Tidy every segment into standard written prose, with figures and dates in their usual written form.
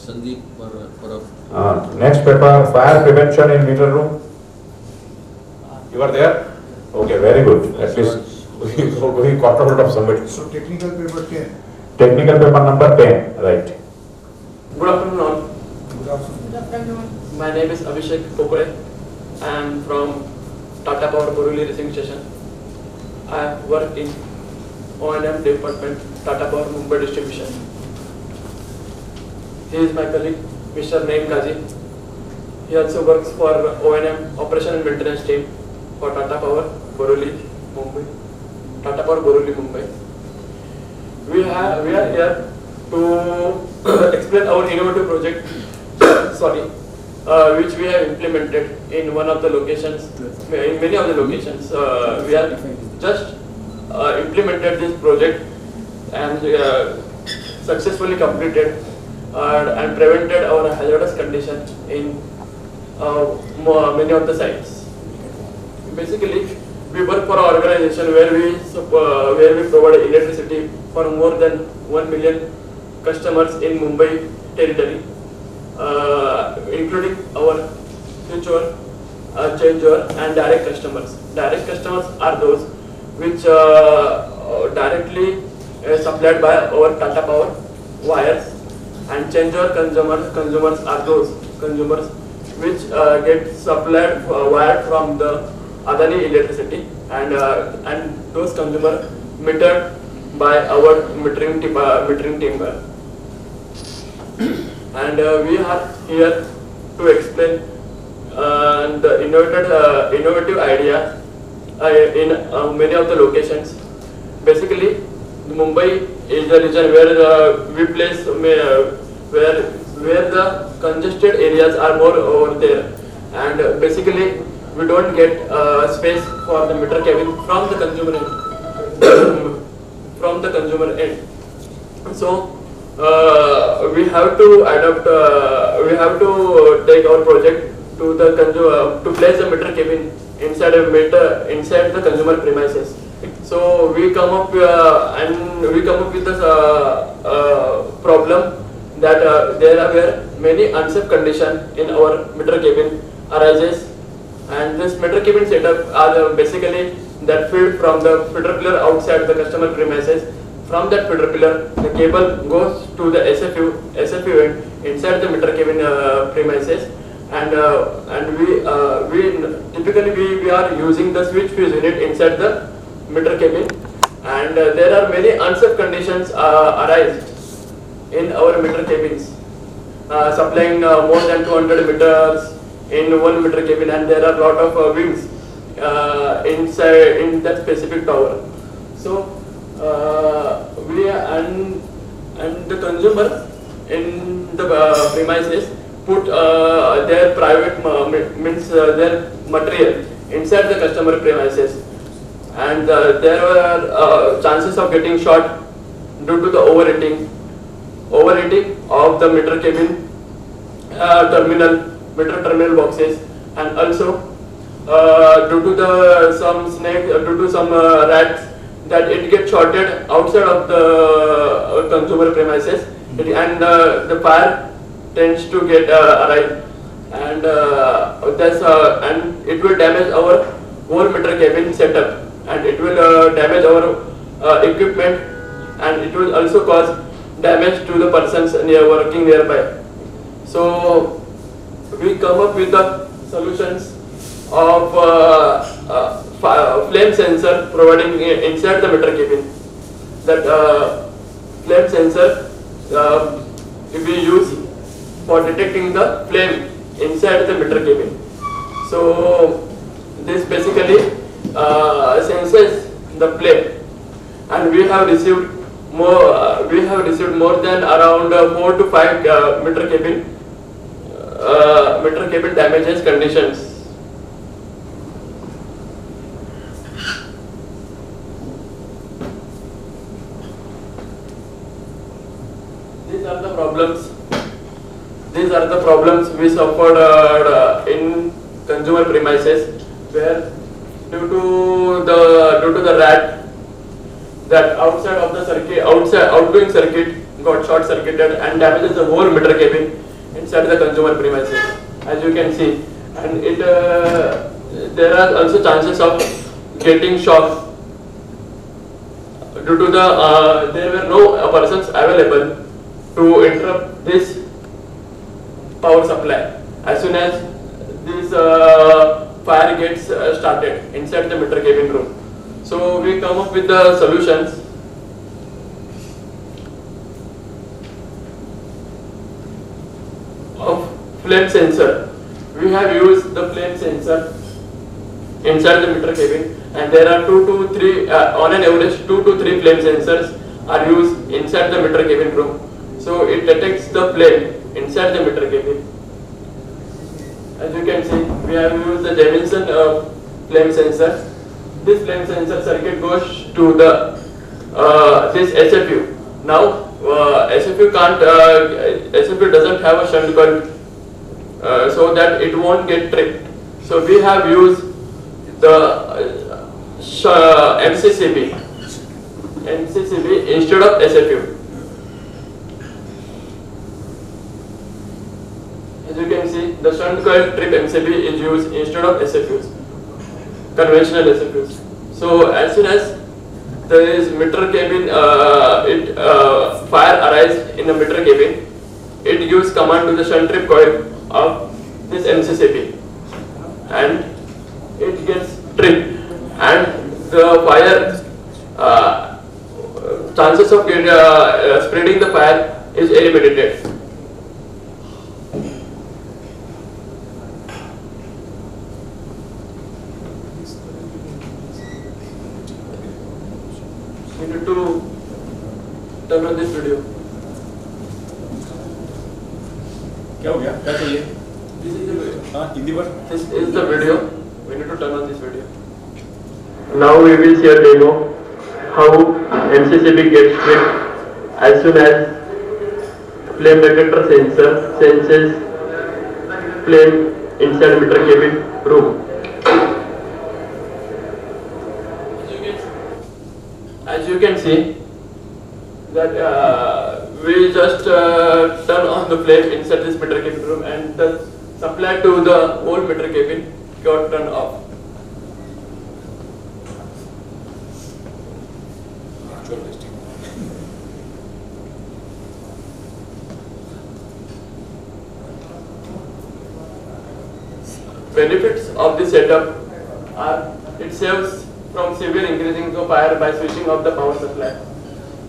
Sandeep for Next paper, fire prevention in meter room. You are there? Okay, very good. At least we caught hold of somebody. So technical paper 10. Technical paper number 10, right. Good afternoon all. Good afternoon. Good afternoon. My name is Abhishek Kokole. I am from Tata Power Borivali Receiving Station. I work in O&M department, Tata Power Mumbai distribution. He is my colleague, Mr. Naim Kazi. He also works for O&M operation and maintenance team for Tata Power Borivali Mumbai. Tata Power Borivali Mumbai. We are here to explain our innovative project, which we have implemented in one of the locations, in many of the locations. We have just implemented this project and successfully completed and prevented our hazardous condition in many of the sites. Basically, we work for an organization where we provide electricity for more than 1 million customers in Mumbai territory, including our future changeover and direct customers. Direct customers are those which directly supplied by our Tata Power wires, and changeover consumers are those consumers which get supplied wired from the Adani electricity, and those consumers metered by our metering team. And we are here to explain the innovative idea in many of the locations. Basically, Mumbai is the region where we place where the congested areas are more over there, and basically we don't get space for the meter cabin from the consumer end. So we have to adopt. We have to take our project to the to place a meter cabin inside the consumer premises. So we come up with this problem that there are many unsafe conditions in our meter cabin arises, and this meter cabin setup are basically that feed from the feeder pillar outside the customer premises. From that feeder pillar, the cable goes to the SFU end inside the meter cabin premises, and we typically are using the switch fuse unit inside the meter cabin, and there are many unsafe conditions arise in our meter cabins, supplying more than 200 meters in one meter cabin, and there are lot of wings inside in that specific tower. So and the consumer in the premises put their private their material inside the customer premises, and there were chances of getting short due to the overheating of the meter cabin meter terminal boxes, and also due to some rats that it gets shorted outside of the consumer premises, and the fire tends to get arrive, and and it will damage our whole meter cabin setup, and it will damage our equipment, and it will also cause damage to the persons working nearby. So we come up with the solutions of flame sensor providing inside the meter cabin. That flame sensor we use for detecting the flame inside the meter cabin. So this basically senses the flame, and we have received more than around 4 to 5 meter cabin damages conditions. These are the problems we suffered in consumer premises, where due to the rat that outside of the circuit, outgoing circuit got short circuited and damages the whole meter cabin inside the consumer premises, as you can see. And there are also chances of getting shock due to there were no persons available to interrupt this power supply as soon as this fire gets started inside the meter cabin room. So we come up with the solutions. Of flame sensor. We have used the flame sensor inside the meter cabin, and there are 2 to 3 on an average 2 to 3 flame sensors are used inside the meter cabin room. So it detects the flame inside the meter cabin. As you can see, we have used the Jamison flame sensor. This flame sensor circuit goes to the this SFU. Now SFU doesn't have a shunt coil, so that it won't get tripped. So we have used the MCCB instead of SFU. As you can see, the shunt coil trip MCB is used instead of SFUs, conventional SFUs. So as soon as there is meter cabin, fire arises in a meter cabin, it gives command to the shunt trip coil of this MCCB, and it gets tripped, and the fire chances of spreading the fire is eliminated. We need to turn on this video. क्या हो गया? क्या चाहिए? This is the video. हाँ, हिंदी पर? This is the video. We need to turn on this video. Now we will see a demo how MCCB gets tripped as soon as flame detector sensor senses flame inside meter cabin room. As you can see that we just turn on the flame inside this meter cabin room, and the supply to the whole meter cabin got turned off. Actual testing. Benefits of this setup are it saves from severe increasing of fire by switching off the power supply,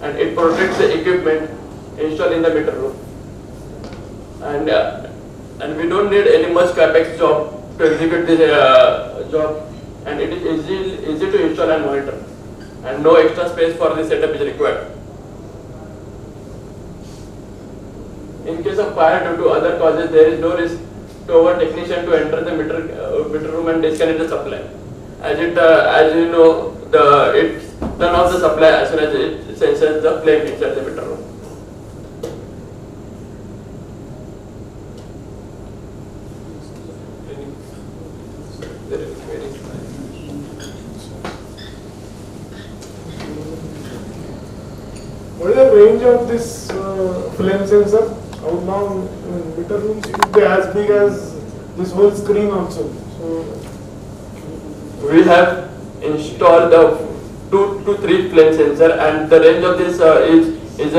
and it protects the equipment installed in the meter room, and we don't need any much capex job to execute this job, and it is easy to install and monitor, and no extra space for this setup is required. In case of fire due to other causes, there is no risk to our technician to enter the meter room and disconnect the supply. As you know, it turn off the supply as soon as it senses the flame inside the meter room. What is the range of this flame sensor? Out now in meter rooms should be as big as this whole screen also. So We have installed the 2 to 3 flame sensor, and the range of this is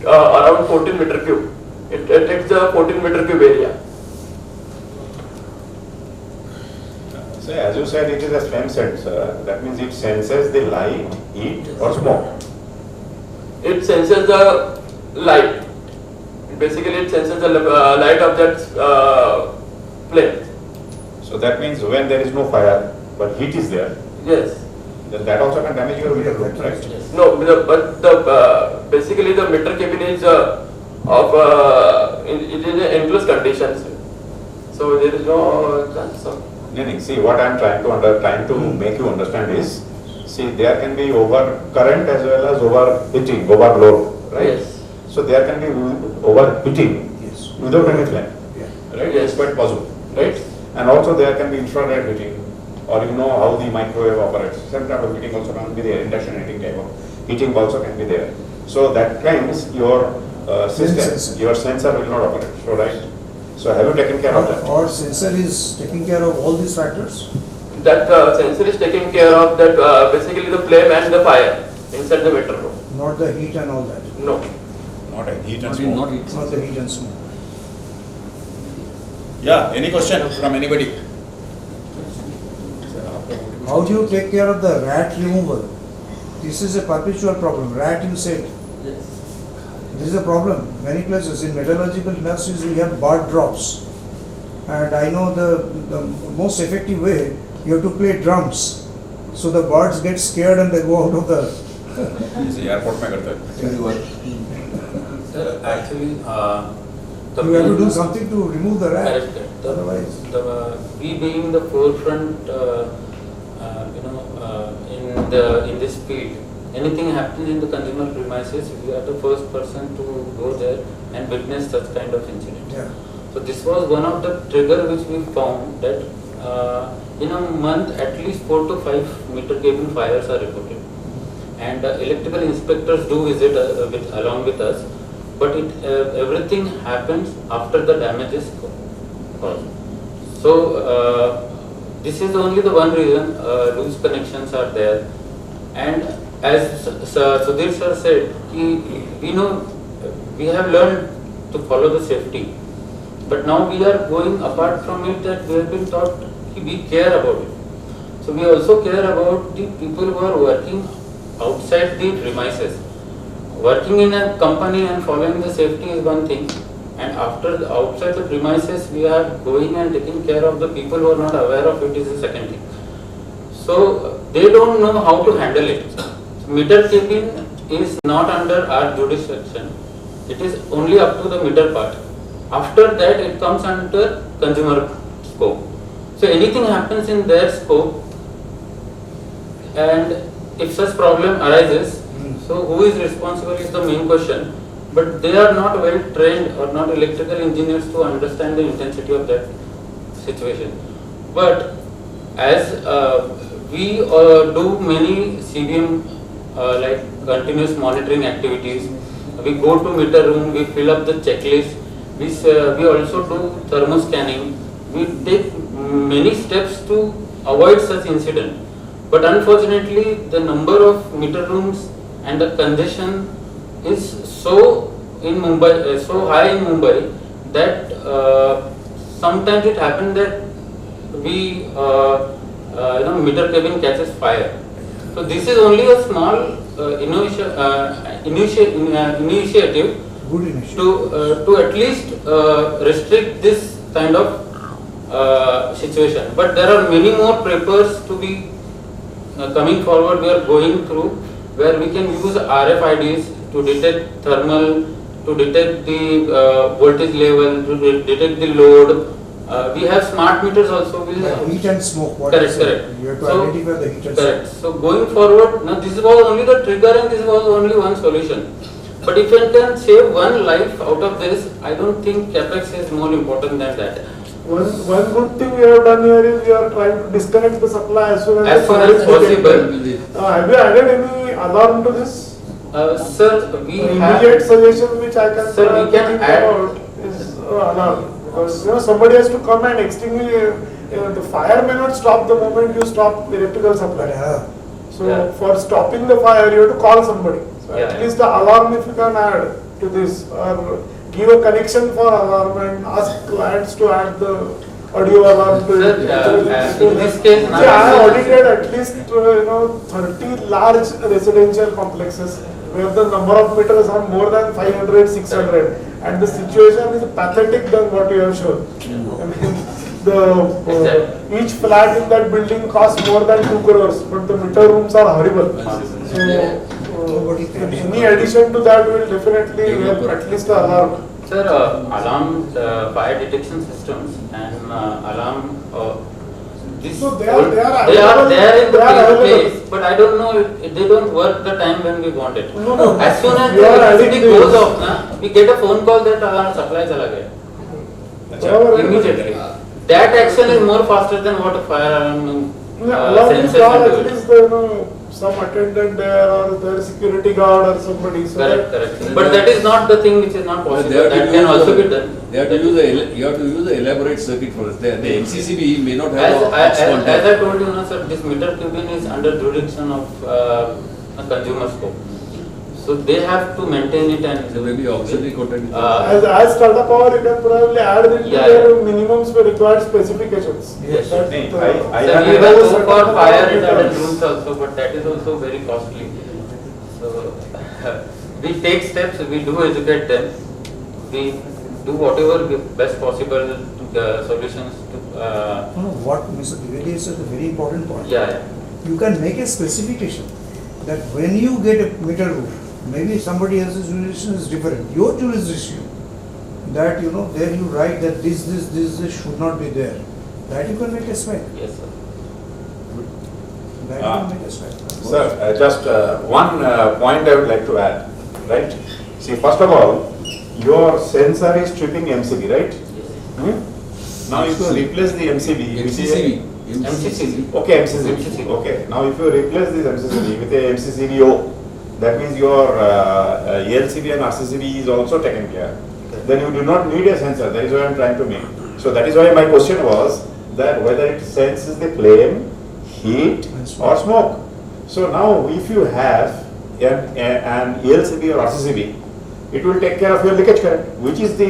around 14 meter cube. It takes the 14 meter cube area. So as you said, it is a flame sensor. That means it senses the light, heat, or smoke. It senses the light. Basically, it senses the light of that flame. So that means when there is no fire, but heat is there, Yes. then that also can damage your meter room, right? No, basically the meter cabin is it is in enclosed conditions, so there is no chance of. See, what I am trying to make you understand is, see, there can be over current as well as overheating, overload, right? Yes. So there can be overheating without any flame, right? Yes. It's quite possible, Right. And also there can be infrared heating, or you know how the microwave operates. Some type of heating also can be there, induction heating type of heating also can be there. So that times your system, Sensor. your sensor will not operate, so right? So have you taken care of that? Or sensor is taking care of all these factors? That sensor is taking care of that basically the flame and the fire inside the meter room. Not the heat and all that? No. Not a heat and smoke. Not the heat and smoke? Yeah, any question from anybody? How do you take care of the rat removal? This is a perpetual problem. Rat, you said. This is a problem. Many places in metallurgical industries we have bird drops. And I know the most effective way, you have to play drums. So the birds get scared and they go out of the... airport में करते हैं. Sir, actually, You have to do something to remove the rat. correct. Otherwise... We being the forefront, in this field, anything happens in the consumer premises, we are the first person to go there and witness such kind of incident. Yeah. So this was one of the trigger which we found that in a month at least 4 to 5 meter cabin fires are reported, and electrical inspectors do visit along with us, but everything happens after the damage is caused. So this is only the one reason loose connections are there, and as Sudhir sir said, we have learned to follow the safety. But now we are going apart from it, that we have been taught that we care about it. So we also care about the people who are working outside the premises. Working in a company and following the safety is one thing, and outside the premises we are going and taking care of the people who are not aware of it is the second thing. So they don't know how to handle it. Meter cabin is not under our jurisdiction. It is only up to the meter part. After that, it comes under consumer scope. So anything happens in their scope, and if such problem arises, so who is responsible is the main question. But they are not well trained or not electrical engineers to understand the intensity of that situation. But as we do many CBM like continuous monitoring activities, we go to meter room, we fill up the checklist. We also do thermo scanning. We take many steps to avoid such incident. But unfortunately, the number of meter rooms and the congestion is so in Mumbai, so high in Mumbai that sometimes it happens that meter cabin catches fire. So this is only a small initiative. Good initiative. To at least restrict this kind of situation. But there are many more papers to be coming forward. We are going through where we can use RFIDs to detect thermal, to detect the voltage level, to detect the load. We have smart meters also. Heat and smoke. What Correct, is it? correct. You have to So, identify the heat and correct. smoke. So going forward, now this was only the trigger and this was only one solution. But if I can save one life out of this, I don't think capex is more important than that. One good thing we have done here is we are trying to disconnect the supply as soon as Possible. Have you added any alarm to this? Sir, we have. Immediate suggestion which I can Sir, we can think add- about is alarm, because somebody has to come and extinguish. The fire may not stop the moment you stop electrical supply. Yeah. So Yeah. for stopping the fire, you have to call somebody. So Yeah, at yeah. least the alarm, if you can add to this, or give a connection for alarm and ask clients to add the audio alarm to Sir, it. in this case, See, I have audited at least 30 large residential complexes where the number of meters are more than 500, 600, and the situation is pathetic than what you have shown. I mean, each flat in that building costs more than 2 crores, but the meter rooms are horrible. So, any addition to that will definitely help, at least the alarm. Sir, alarm, fire detection systems and alarm. This So they are there in they are the available. place, but I don't know if they don't work the time when we want it. No. As soon as You the are electricity adding goes this. off, we get a phone call that our supply chala gaya. Whatever it is. Immediately. That action is more faster than what a fire alarm Alarm is sensor all can at do. least some attendant there or their security guard or somebody. So Correct, that correct. But that is not the thing which is not possible. That can also be done. They have to use you have to use the elaborate circuit for it. The MCCB may not have As I told you, no, sir, this meter cubing is under jurisdiction of a consumer scope. So they have to maintain it and So maybe auxiliary content. as Tata Power, you can probably add into Yeah, their minimums for required specifications. Yes. That, Nee, uh, I so have we never will go for fire retardant meters. rooms also, but that is also very costly. So we take steps, we do educate them, we do whatever best possible solutions to. No, what Mr. Dwivedi said is a very important point. Yeah. You can make a specification that when you get a meter roof, maybe somebody else's jurisdiction is different, your jurisdiction, that there you write that this should not be there. That you can make a spec. Yes, sir. That you can make a spec. Sir, just one point I would like to add, right? See, first of all, your sensor is tripping MCB, right? Yes. Now if you replace the MCB with MCCB. MCCB. Okay, MCCB. MCCB. Okay, now if you replace this MCCB with a MCCBO, that means your ELCB and RCCB is also taken care. Then you do not need a sensor. That is what I am trying to make. So that is why my question was that whether it senses the flame, heat or smoke. So now if you have an ELCB or RCCB, it will take care of your leakage current, which is the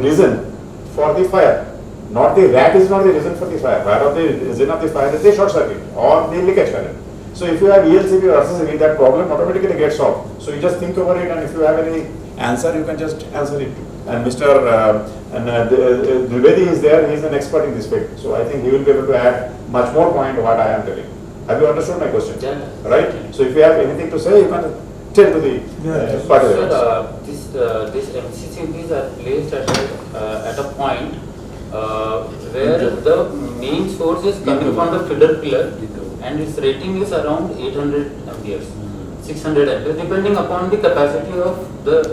reason for the fire. Not the rat is not the reason for the fire. The reason of the fire is the short circuit or the leakage current. So if you have ELCB or RCCB, that problem automatically gets solved. So you just think over it, and if you have any answer, you can just answer it. And Mr. Dwivedi is there, he is an expert in this field. So I think he will be able to add much more point to what I am telling. Have you understood my question? Yeah. Right? So if you have anything to say, you can tell to the participants. Sir, these MCCBs are placed at a point where the main source is coming from the feeder pillar and its rating is around 800 amperes, 600 amperes, depending upon the capacity of the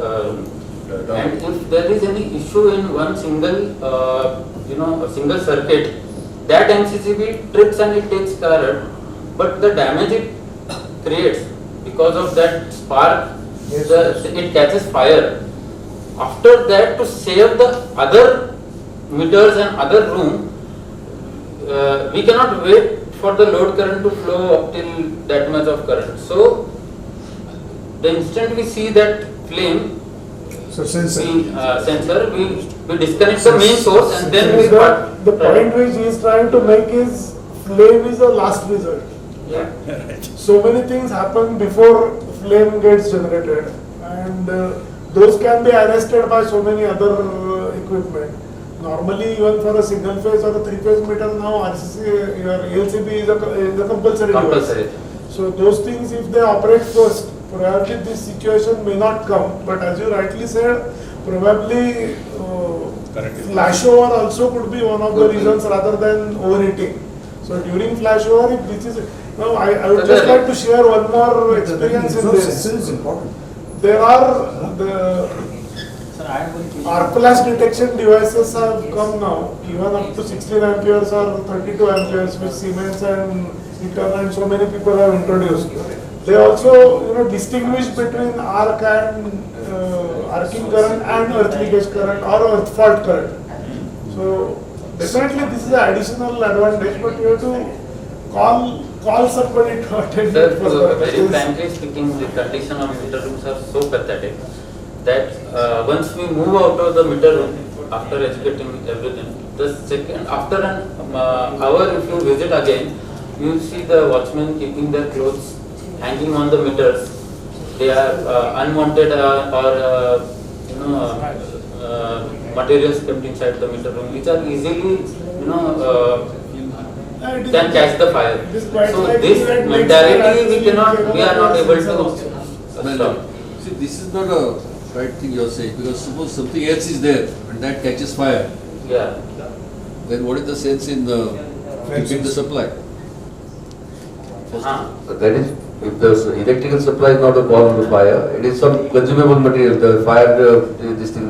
room. And if there is any issue in one single, a single circuit, that MCCB trips and it takes current, but the damage it creates because of that spark, it catches fire. After that, to save the other meters and other room, we cannot wait for the load current to flow up till that much of current. So, the instant we see that flame, So sensor. we disconnect the main source and then we start. The point which he is trying to make is flame is the last result. Yeah. So many things happen before flame gets generated, and those can be arrested by so many other equipment. Normally, even for a single phase or a three phase meter now, RCC, your ELCB is a compulsory device. So those things, if they operate first, probably this situation may not come. But as you rightly said, probably flashover also could be one of the reasons rather than overheating. So during flashover, if this is I would just like to share one more experience in this. Sensor is important. There are the arc flash detection devices have come now, even up to 16 amperes or 32 amperes, which Siemens and Eaton and so many people have introduced. They also distinguish between arc and arcing current and earth leakage current or earth fault current. So definitely this is an additional advantage, but you have to call somebody to attend Sir, it for that. very frankly speaking, the condition of meter rooms are so pathetic that once we move out of the meter room, after educating everything, the second, after an hour if you visit again, you will see the watchmen keeping their clothes hanging on the meters. They are unwanted materials kept inside the meter room, which are easily, can catch the fire. So this mentality we are not able to stop. See, this is not a right thing you are saying, because suppose something else is there and that catches fire, Yeah. then what is the sense in keeping the supply? That is, if the electrical supply is not a cause of the fire, it is some consumable material, the fire, this thing,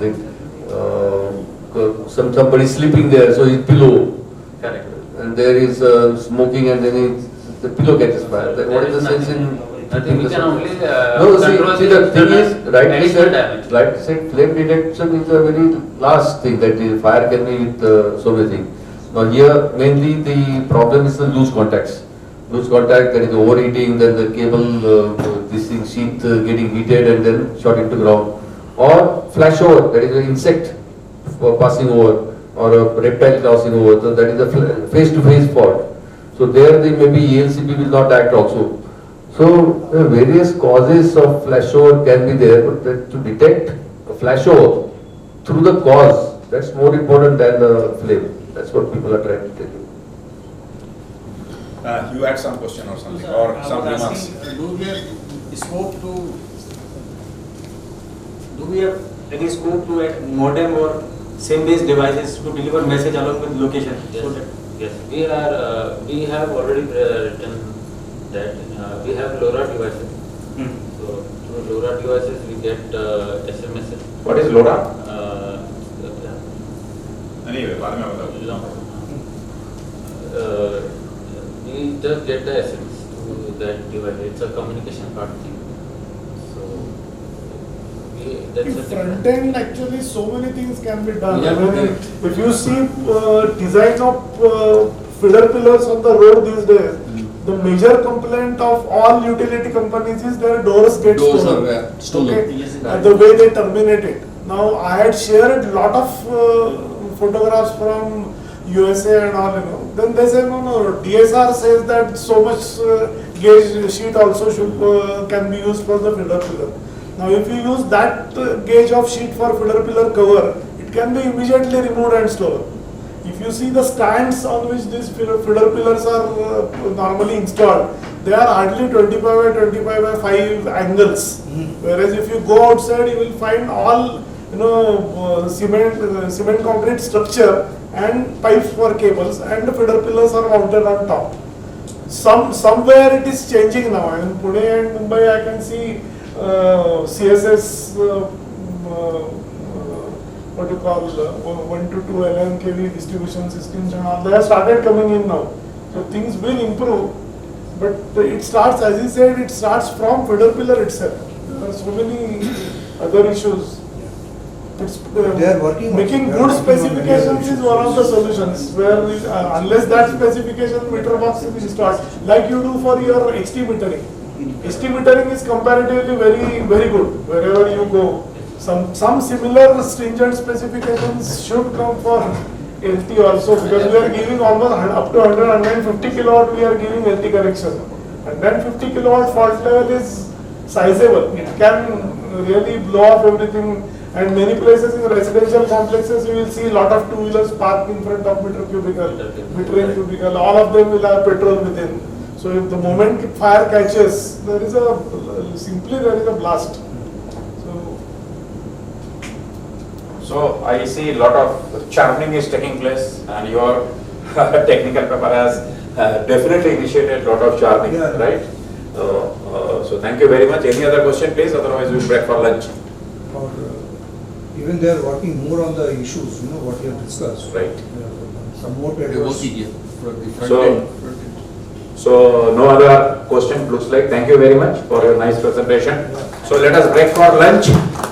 somebody sleeping there, so his pillow. Correct. And there is smoking and then the pillow catches fire, then what is the sense in? Nothing, we can only No, control see the thing is, rightly additional damage. said, rightly said, flame detection is a very last thing, that the fire can be with so many things. Now here, mainly the problem is the loose contacts. Loose contact, there is overheating, then the cable, this thing, sheath getting heated and then shot into ground. Or flash over, that is an insect passing over, or a reptile crossing over, so that is a face-to-face fault. So there, the maybe ELCB will not act also. So various causes of flashover can be there, but to detect a flashover through the cause, that's more important than the flame. That's what people are trying to tell you. You had some question or something, or some remarks? Do we have any scope to add modem or same-based devices to deliver message along with location? Yes, we have already written that we have LoRa devices. So through LoRa devices we get SMS. What is LoRa? Anyway, बाद में बताओ. We just get the SMS to that device. It's a communication part thing. So that's In a front end, actually, so many things can be done. Yeah, I mean, okay. if you see design of feeder pillars on the road these days, the major complaint of all utility companies is their doors get Doors stolen. are stolen. Okay? And the way they terminate it. Now, I had shared lot of photographs from USA and all, you know. Then they say, no, DSR says that so much gauge sheet also can be used for the feeder pillar. Now, if you use that gauge of sheet for feeder pillar cover, it can be immediately removed and stored. If you see the stands on which these feeder pillars are normally installed, they are hardly 25 by 25 by 5 angles. Whereas if you go outside, you will find all cement concrete structure and pipes for cables, and the feeder pillars are mounted on top. Somewhere it is changing now. In Pune and Mumbai, I can see CSS. What you call 1 to 2 LNKV distribution systems and all, they have started coming in now. So things will improve, but it starts, as he said, it starts from feeder pillar itself. There are so many other issues. It's, They are working on making it. They are good working on specifications many is one of the solutions, where unless that specification meter box is installed, like you do for your HT metering. HT metering is comparatively very good wherever you go. Some similar stringent specifications should come for LT also, because we are giving almost up to 150 kilowatt, we are giving LT correction. And then 50 kilowatt fault level is sizable. It can really blow off everything. And many places in residential complexes, you will see a lot of two-wheelers parked in front of meter cubicle. All of them will have petrol within. So if the moment fire catches, there is a blast. So I see a lot of churning is taking place, and your technical paper has definitely initiated a lot of churning, Yeah. right? So thank you very much. Any other question, please? Otherwise, we'll break for lunch. Or, even they are working more on the issues, what we have discussed. Right. Some more We're papers. working here for the front So- end. So no other question looks like. Thank you very much for your nice presentation. So let us break for lunch.